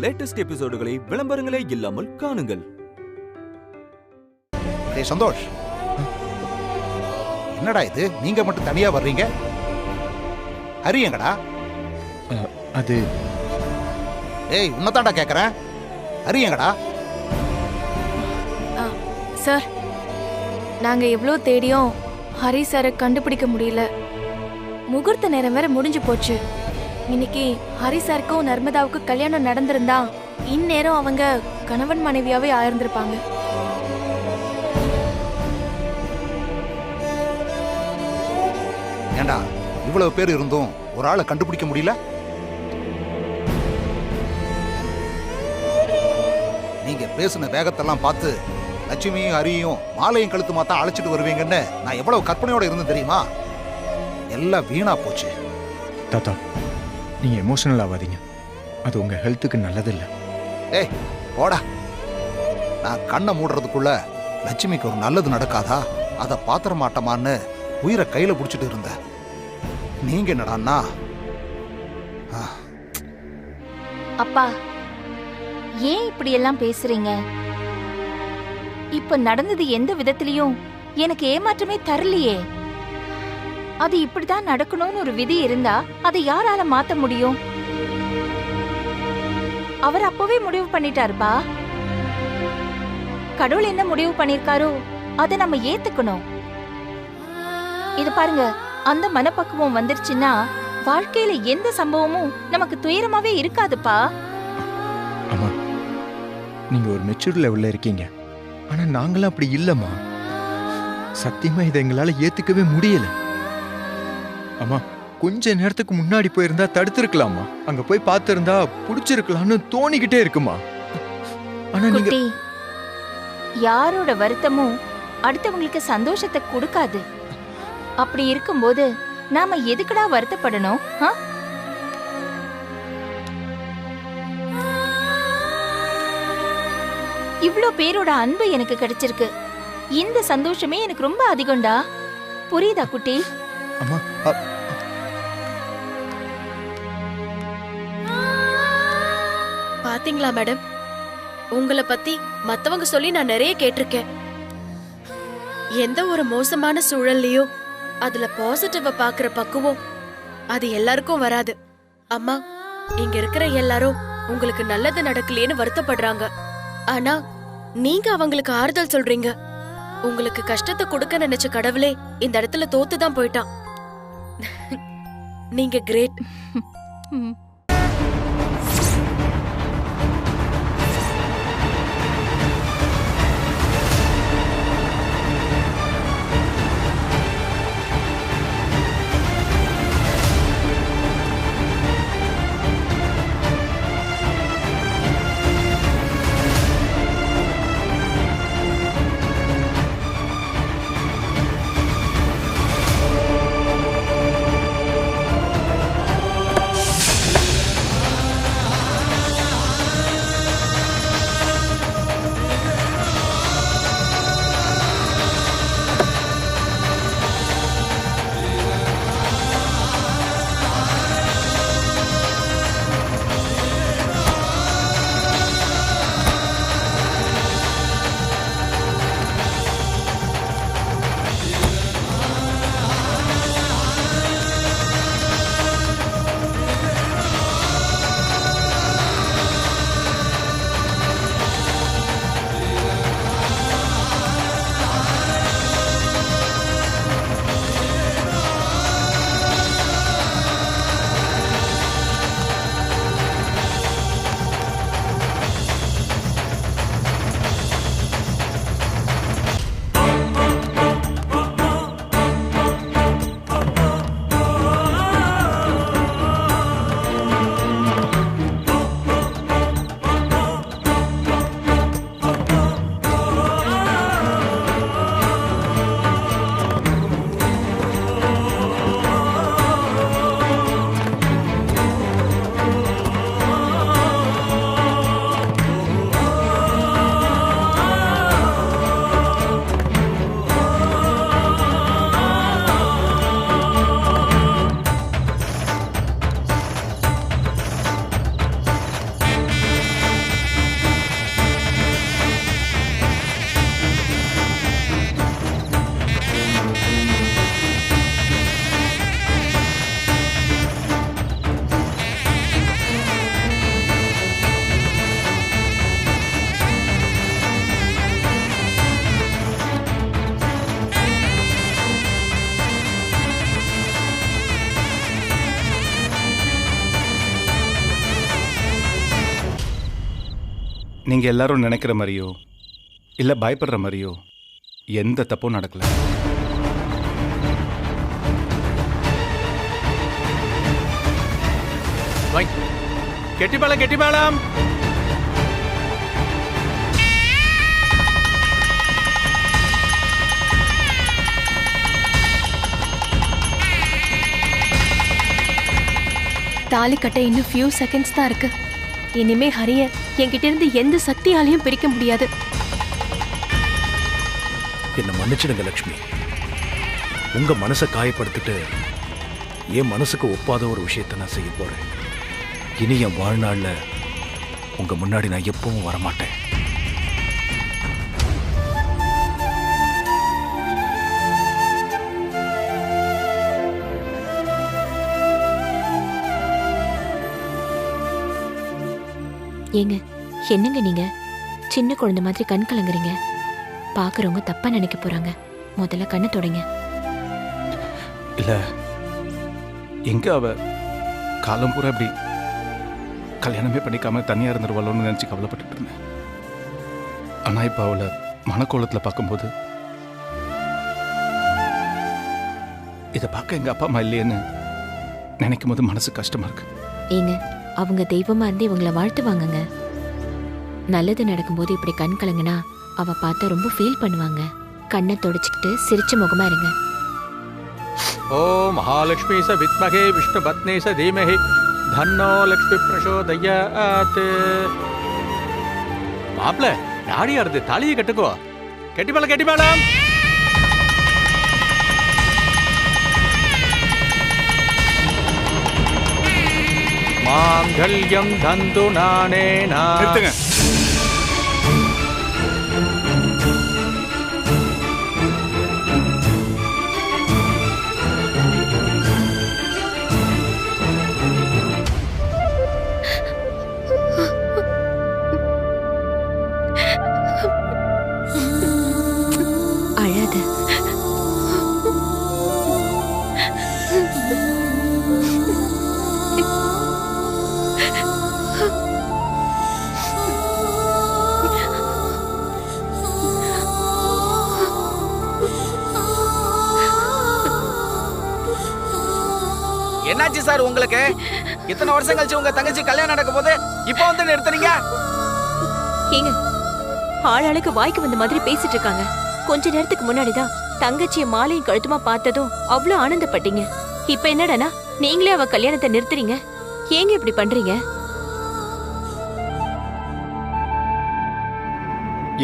Latest எபிசோடுகளை விளம்பரங்களே இல்லாமல் காணுங்கள். சந்தோஷ், என்னடா இது, நீங்க மட்டும் தனியா வர்றீங்க? ஹரி எங்கடா? அது ஏய், உன்னதாண்டா கேக்குறேன். ஹரி எங்கடா? சார், நாங்க எவ்வளோ தேடியும் ஹரி சாரை கண்டுபிடிக்க முடியல. முகூர்த்த நேரம் வேற முடிஞ்சு போச்சு. இன்னைக்கு ஹரி சாருக்கும் நர்மதாவுக்கும் கல்யாணம் நடந்திருந்தா இந்நேரம் அவங்க கணவன் மனைவியாவே ஆயிருந்திருப்பாங்க. ஏண்டா, இவ்வளவு பேர் இருந்தும் ஒரு ஆளை கண்டுபிடிக்க முடியல? நீங்க பேசின வேகத்தெல்லாம் பார்த்து லட்சுமியும் ஹரியும் மாலையும் கழுத்து மாத்தா அழைச்சிட்டு வருவீங்கன்னு நான் எவ்வளவு கற்பனையோட இருந்தேன் தெரியுமா? எல்லாம் வீணா போச்சு. தாத்தா, நீங்க எமோஷனல் ஆகாதீங்க. அது உங்க ஹெல்த்துக்கு நல்லதில்லை. ஏய் போடா, நான் கண்ணை மூடுறதுக்குள்ள லட்சுமிக்கு ஒரு நல்லது நடக்காதா, அதை பாத்திர மாட்டமான்னு உயிரை கையில பிடிச்சிட்டு இருந்த நீங்க என்னடான்னா? அப்பா, ஏன் இப்படி எல்லாம் பேசுறீங்க? இப்ப நடந்தது எந்த விதத்திலையும் எனக்கு ஏமாற்றமே தரலையே. அது இப்படிதான் நடக்கணும்னு ஒரு விதி இருந்தா அதை யாரால மாத்த முடியும்? அவர் அப்பவே முடிவு பண்ணிட்டாருப்பா. கடவுள் என்ன முடிவு பண்ணிருக்காரோ அதை நம்ம ஏத்துக்கணும். இது பாருங்க, அந்த மனப்பக்குவம் வந்துருச்சுன்னா வாழ்க்கையில எந்த சம்பவமும் நமக்கு துயரமாவே இருக்காதுப்பா. அம்மா, நீங்க ஒரு மெச்சூர் லெவல்ல இருக்கீங்க. ஆனா நாங்களாம் அப்படி இல்லம்மா. சத்தியமா இதை எங்களால ஏத்துக்கவே முடியல. அம்மா, கொஞ்ச நேரத்துக்கு முன்னாடி போயிருந்தா தடுத்திருக்கலாமா? அங்க போய் பார்த்திருந்தா புடிச்சிருக்கலாம்னு தோணிக்கிட்டே இருக்குமா. ஆனா நீங்க, யாரோட வருத்தமும் அடுத்தவங்களுக்கு சந்தோஷத்தை கொடுக்காது. அப்படி இருக்கும்போது நாம எதுக்குடா வருத்தப்படணும்? இவ்ளோ பேரோட அன்பு எனக்கு கிடைச்சிருக்கு. இந்த சந்தோஷமே எனக்கு ரொம்ப அதிகம்டா. புரியுதா குட்டி? அம்மா, பாத்தீங்களா மேடம், உங்களை பத்தி மத்தவங்க சொல்லி நான் நிறைய கேட்டிருக்கேன். எந்த ஒரு மோசமான சூழல்லையோ அதுல பாசிட்டிவ பாக்குற பக்குவம் அது எல்லாருக்கும் வராது. அம்மா, இங்க இருக்கிற எல்லாரும் உங்களுக்கு நல்லது நடக்கலையேன்னு வருத்தப்படுறாங்க. ஆனா நீங்க அவங்களுக்கு ஆறுதல் சொல்றீங்க. உங்களுக்கு கஷ்டத்தை கொடுக்க நினைச்ச கடவுளே இந்த இடத்துல தோத்துதான் போயிட்டான். நீங்க கிரேட். நீங்க எல்லாரும் நினைக்கிற மாதிரியோ இல்ல பயப்படுற மாதிரியோ எந்த தப்பும் நடக்கல. கெட்டிப்பாளம் தாலி கட்ட இன்னும் ஃபியூ செகண்ட்ஸ் தான் இருக்கு. இனிமே ஹரிய என்கிட்ட இருந்து எந்த சக்தியாலையும் பிரிக்க முடியாது. என்ன மன்னிச்சிடுங்க லக்ஷ்மி. உங்க மனசை காயப்படுத்திட்டு என் மனசுக்கு ஒப்பாத ஒரு விஷயத்தை நான் செய்ய போறேன். இனி என் வாழ்நாள்ல உங்க முன்னாடி நான் எப்பவும் வரமாட்டேன். ஏங்க, என்னங்க நீங்க சின்ன குழந்தை மாதிரி கண் கலங்குறீங்க. பாக்குறவங்க தப்பா நினைக்க போறாங்க. முதல்ல கண்ணை தொடங்க. இல்ல, எங்க அவ காலம் பூரா இப்படி கல்யாணமே பண்ணிக்காம தனியா இருந்துருவாளோன்னு நினைச்சு கவலைப்பட்டு இருந்தேன். ஆனா இப்ப அவளை மனக்கோலத்துல பார்க்கும்போது இதை பார்க்க எங்க அப்பா அம்மா இல்லையேன்னு நினைக்கும் போது மனசு கஷ்டமா இருக்கு. ஏங்க, அவங்க தெய்வமா இருந்து இவங்களை வாழ்த்துவாங்கங்க. நல்லது நடக்கும்போது இப்படி கண் கலங்குனா அவ பார்த்தா ரொம்ப ஃபீல் பண்ணுவாங்க. கண்ணை தொடச்சிக்கிட்டு சிரிச்ச முகமா இருங்க. ஓ மகாலட்சுமி ச வித்மகே விஷ்ணு பத்னி ச தீமஹி தன்னோ லக்ஷ்மி பிரசோதயாத். மாப்ள நாடியா இருந்து தாலியை கட்டுக்கோ. கெட்டிப்பாளம் மாங்கல்யம் தந்து நானேனா. நிறுத்துங்க. அழாத. என்னாச்சு சார் உங்களுக்கு? இத்தனை வருஷம் கழிச்சு உங்க தங்கச்சி கல்யாணம் நடக்க போது இப்ப வந்து நிறுத்துறீங்க? ஏங்க, ஆளாளுக்கு வாய்க்கு வந்த மாதிரி பேசிட்டு இருக்காங்க. கொஞ்ச நேரத்துக்கு முன்னாடிதான் தங்கச்சிய மாலையும் கழுத்துமா பார்த்ததும் அவ்வளவு ஆனந்தப்பட்டீங்க. இப்ப என்னடானா நீங்களே அவ கல்யாணத்தை நிறுத்துறீங்க. ஏங்க இப்படி பண்றீங்க?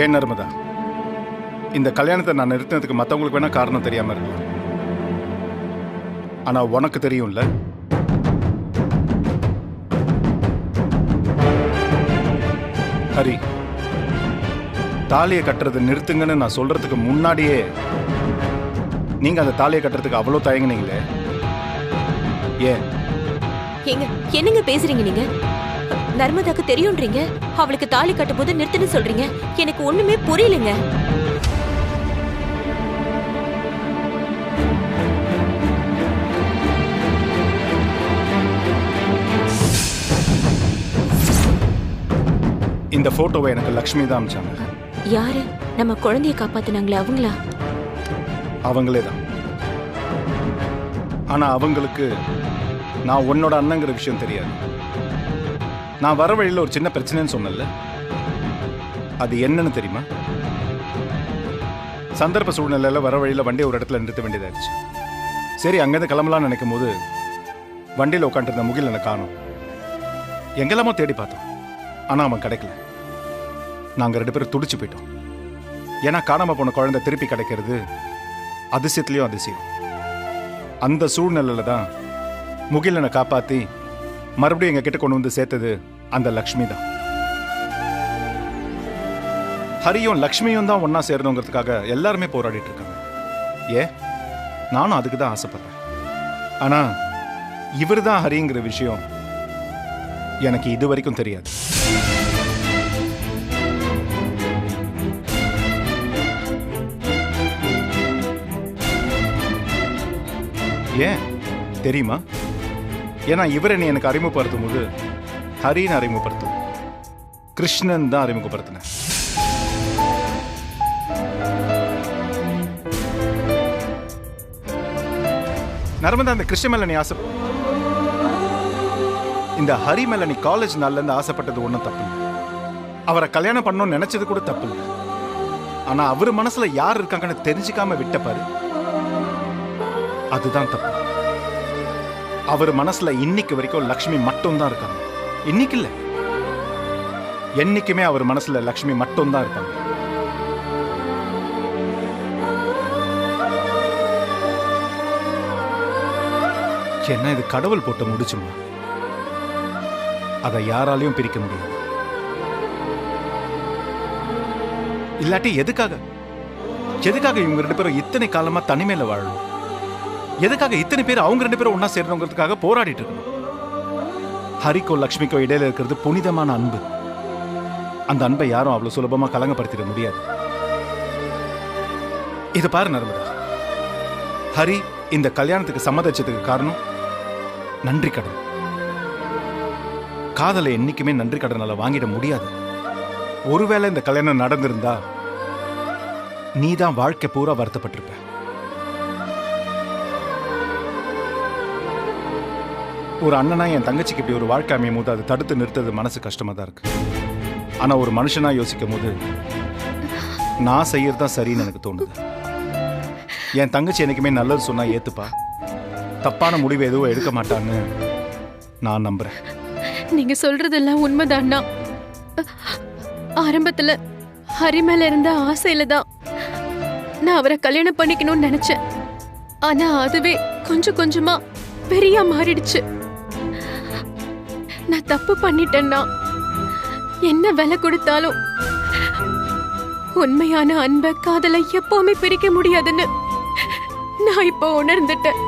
ஏன் நர்மதா, இந்த கல்யாணத்தை நான் நிறுத்தினதுக்கு மற்றவங்களுக்கு வேணா காரணம் தெரியாம இருக்கலாம். ஆனா உனக்கு தெரியும்ல. ஹரி, தாலியை கட்டுறதை நிறுத்துங்கன்னு நான் சொல்றதுக்கு முன்னாடியே நீங்க அந்த தாலியை கட்டுறதுக்கு அவ்வளோ தயங்குனீங்களே, ஏன்? ஏங்க, என்னங்க பேசுறீங்க நீங்க? நர்மதாக்கு தெரியும்ன்றீங்க, அவளுக்கு தாலி கட்டும் போது நிறுத்துன்னு சொல்றீங்க. எனக்கு ஒண்ணுமே புரியலங்க. இந்த போட்டோவை எனக்கு லக்ஷ்மி தான் அனுப்பிச்சாங்க. யாரு? நம்ம குழந்தைய காப்பாத்தினாங்களே அவங்களா? அவங்களே தான். ஆனா அவங்களுக்கு நான் உன்னோட அண்ணங்கிற விஷயம் தெரியாது. நான் வர வழியில் ஒரு சின்ன பிரச்சனைன்னு சொன்னல, அது என்னன்னு தெரியுமா? சந்தர்ப்ப சூழ்நிலையில வர வழியில் வண்டியை ஒரு இடத்துல நிறுத்த வேண்டியதாயிருச்சு. சரி, அங்கேருந்து கிளம்பலாம்னு நினைக்கும் போது வண்டியில் உட்காந்துருந்த முகில் எனக்கு காணோம். எங்கெல்லாமோ தேடி பார்த்தோம், ஆனா அவன் கிடைக்கல. நாங்க 2 பேரும் துடிச்சு போயிட்டோம். ஏன்னா காணாம போன குழந்தை திருப்பி கிடைக்கிறது அதிசயத்திலையும் அதிசயம். அந்த சூழ்நிலையில தான் முகிலனை காப்பாத்தி மறுபடியும் எங்க கிட்ட கொண்டு வந்து சேர்த்தது அந்த லக்ஷ்மி தான். ஹரியும் லக்ஷ்மியும் தான் ஒன்னா சேரணுங்கிறதுக்காக எல்லாருமே போராடிட்டு இருக்காங்க. நானும் அதுக்கு தான் ஆசைப்படுறேன். ஆனா இவர் தான் ஹரிங்கிற விஷயம் எனக்கு இது வரைக்கும் தெரியாது. ஏன் தெரியுமா? ஏன்னா இவரை நீ எனக்கு அறிமுகப்படுத்தும் போது ஹரின்னு அறிமுகப்படுத்தும். கிருஷ்ணன் தான் அறிமுகப்படுத்தினேன். நர்மதா, அந்த கிருஷ்ண மேல நீ ஆசை, இந்த ஹரி மேல நீ காலேஜ் நாள்ல இருந்து ஆசைப்பட்டது ஒன்றும் தப்பு இல்லை. அவரை கல்யாணம் பண்ணணும்னு நினைச்சது கூட தப்பு இல்லை. ஆனா அவர் மனசுல யார் இருக்காங்கன்னு தெரிஞ்சுக்காம விட்ட பாரு, அதுதான் தப்பு. அவர் மனசுல இன்னைக்கு வரைக்கும் லக்ஷ்மி மட்டும் தான் இருக்காங்க. இன்னைக்கு இல்ல, என்னைக்குமே அவர் மனசுல லக்ஷ்மி மட்டும் தான் இருப்பாங்க. என்ன இது கடவுள் போட்ட முடிச்சுமா, அதை யாராலையும் பிரிக்க முடியாது. இல்லாட்டி எதுக்காக இவங்க 2 பேரும் இத்தனை காலமா தனிமையில வாழணும்? எதுக்காக இத்தனை பேர் அவங்க 2 பேரும் ஒன்னா சேரணுங்கிறதுக்காக போராடிட்டு இருக்கணும்? ஹரிக்கோ லக்ஷ்மிக்கோ இடையில இருக்கிறது புனிதமான அன்பு. அந்த அன்பை யாரும் அவ்வளவு சுலபமா கலங்கப்படுத்திட முடியாது. இதை பாரு நர்மதா, ஹரி இந்த கல்யாணத்துக்கு சம்மதிச்சதுக்கு காரணம் நன்றி கடன். காதலை என்னைக்குமே நன்றி கடனால வாங்கிட முடியாது. ஒருவேளை இந்த கல்யாணம் நடந்திருந்தா நீதான் வாழ்க்கை பூரா வருத்தப்பட்டிருப்ப. ஒரு அண்ணனா என் தங்கச்சிக்கு இப்படி ஒரு வாழ்க்கை அமையும் போது அதை தடுத்து நிறுத்துறது மனசு கஷ்டமா தான் இருக்கு. ஆனா ஒரு மனுஷனா யோசிக்கும் போது நான் செய்யறதுதான் சரின்னு எனக்கு தோணுது. என் தங்கச்சி என்னைக்குமே நல்லது சொன்னா ஏத்துப்பா, தப்பான முடிவு எதுவும் எடுக்க மாட்டான்னு நான் நம்புறேன். நீங்க சொல்றதெல்லாம் உண்மைதான்னா, ஆரம்பத்துல ஹரி மேல இருந்த ஆசையில தான் நான் அவரை கல்யாணம் பண்ணிக்கணும்னு நினைச்சேன். ஆனா அதுவே கொஞ்சம் கொஞ்சமா பெரியா மாறிடுச்சு. நான் தப்பு பண்ணிட்டேன்னா என்ன விலை கொடுத்தாலும் உண்மையான அன்பை காதலை எப்பவுமே பிரிக்க முடியாதுன்னு நான் இப்போ உணர்ந்துட்டேன்.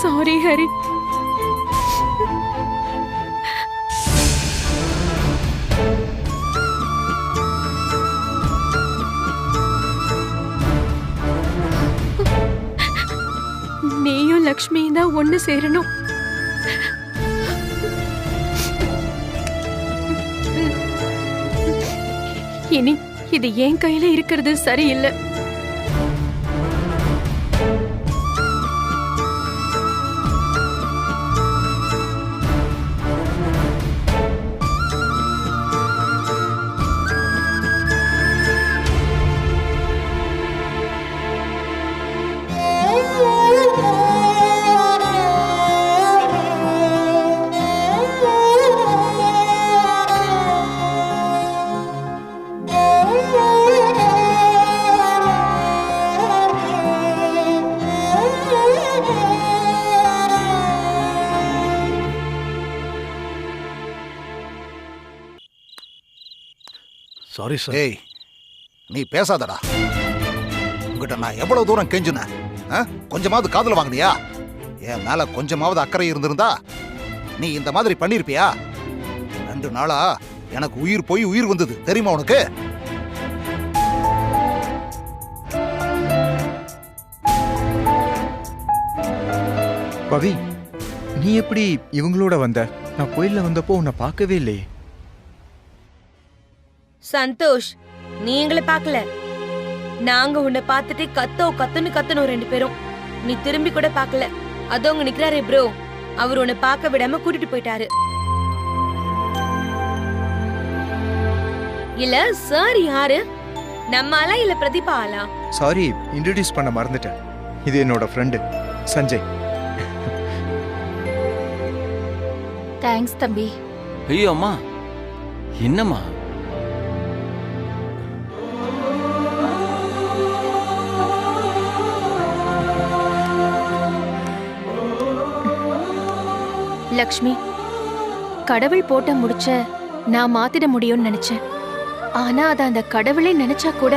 சாரி ஹரி. நீயும் லக்ஷ்மியும் தான் ஒண்ணு சேரணும். இனி இது என் கையில இருக்கிறது சரியில்லை. Sorry sir. ஏய், நீ பேசாதடா. உங்ககிட்ட நான் எவ்வளவு தூரம் கெஞ்சினேன்? கொஞ்சமாவது காதுல வாங்கினியா? என் மேல கொஞ்சமாவது அக்கறை இருந்திருந்தா நீ இந்த மாதிரி பண்ணிருப்பியா? 2 நாளா எனக்கு உயிர் போய் உயிர் வந்தது தெரியுமா உனக்கு? பவி, நீ எப்படி இவங்களோட வந்த? நான் கோயில்ல வந்தப்போ உன்னை பார்க்கவே இல்லையே. சந்தோஷ், நீ எங்களை பார்க்கல. நாங்க உன்னை பார்த்துட்டு கத்துன்னு கத்தணும் 2 பேரும். நீ திரும்பி கூட பார்க்கல. அதோ அங்க நிக்கிறாரு ப்ரோ, அவர் உன்னை பார்க்க விடாம கூட்டிட்டு போயிட்டாரு. இல்ல சார் யாரு? நம்ம ஆளா இல்ல பிரதீபா ஆளா? சாரி, இன்ட்ரோடியூஸ் பண்ண மறந்துட்டேன். இது என்னோட ஃப்ரெண்டு சஞ்சய். தேங்க்ஸ் தம்பி. ஐயோ அம்மா, என்னம்மா? லக்ஷ்மி, கடவுள் போட்ட முடிச்ச நான் மாத்திட முடியும்னு நினைச்சேன். ஆனா அத அந்த கடவுளே நினைச்சா கூட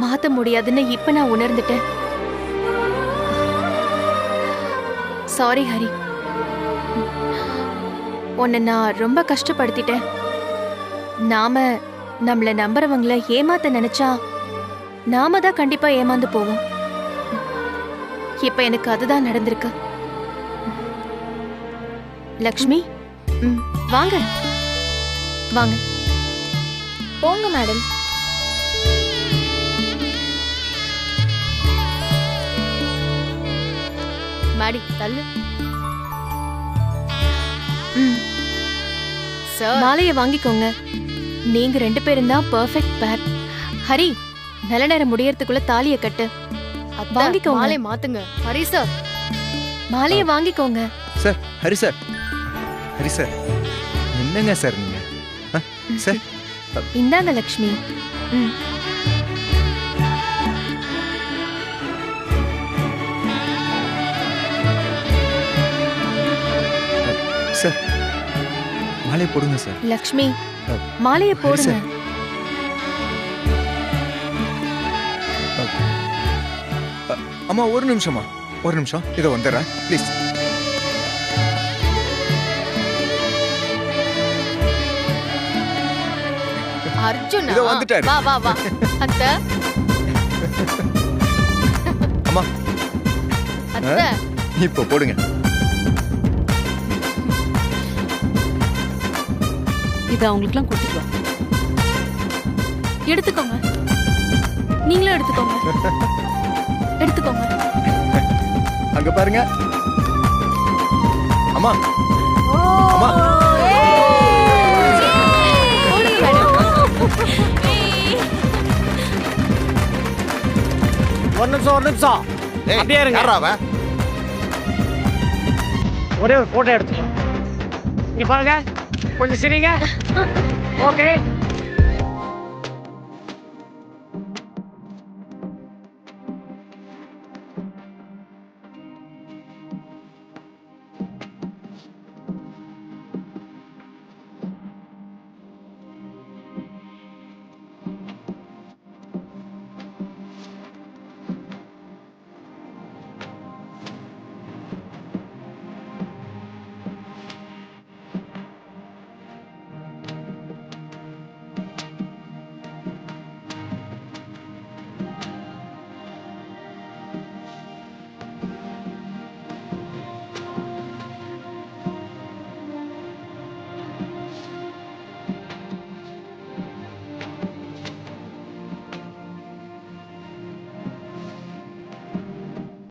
மாத்த முடியாதுன்னு இப்ப நான் உணர்ந்துட்டேன். சாரி ஹரி, உன்னை நான் ரொம்ப கஷ்டப்படுத்திட்டேன். நாம நம்மள நம்புறவங்கள ஏமாத்த நினைச்சா நாம தான் கண்டிப்பா ஏமாந்து போவோம். இப்ப எனக்கு அதுதான் நடந்திருக்கு. லக்ஷ்மி, வாங்க வாங்க போங்க மேடம். மாடி தள்ளு. மாலையை வாங்கிக்கோங்க. நீங்க 2 பேரும் தான் பெர்ஃபெக்ட் பேர். ஹரி, நல்ல நேரம் முடியறதுக்குள்ள தாலியை கட்டு. வாங்கிக்கோங்க. மாலை மாத்துங்க. ஹரி சார், மாலையை வாங்கிக்கோங்க. Sir, Hari sir, Hari sir, என்னங்க சார் நீங்க? சார், இந்தாங்க லக்ஷ்மி. சார், மாலையை போடுங்க சார். லக்ஷ்மி, மாலையை போடுங்க. அம்மா ஒரு நிமிஷமா, ஒரு நிமிஷம், இதோ வந்துடுறேன் ப்ளீஸ். அர்ஜுன் இதோ வந்துட்டாரு. வா வா வா. அத்தை, அம்மா அத்தை, இப்போ போடுங்க. இத அவங்களுக்குலாம் கொடுத்துட்டு வா. எடுத்துக்கோங்க. நீங்களும் எடுத்துக்கோங்க. எடுத்துக்கோங்க. அங்க பாருங்க. அம்மா, அம்மா, ஒரு நிமிஷம் ஏய், அப்படியே இருங்க. யாரா அவன்? ஒரே ஒரு போட்டோ எடுத்துக்கோ. இங்க பாருங்க, கொஞ்சம் சிரிங்க. ஓகே.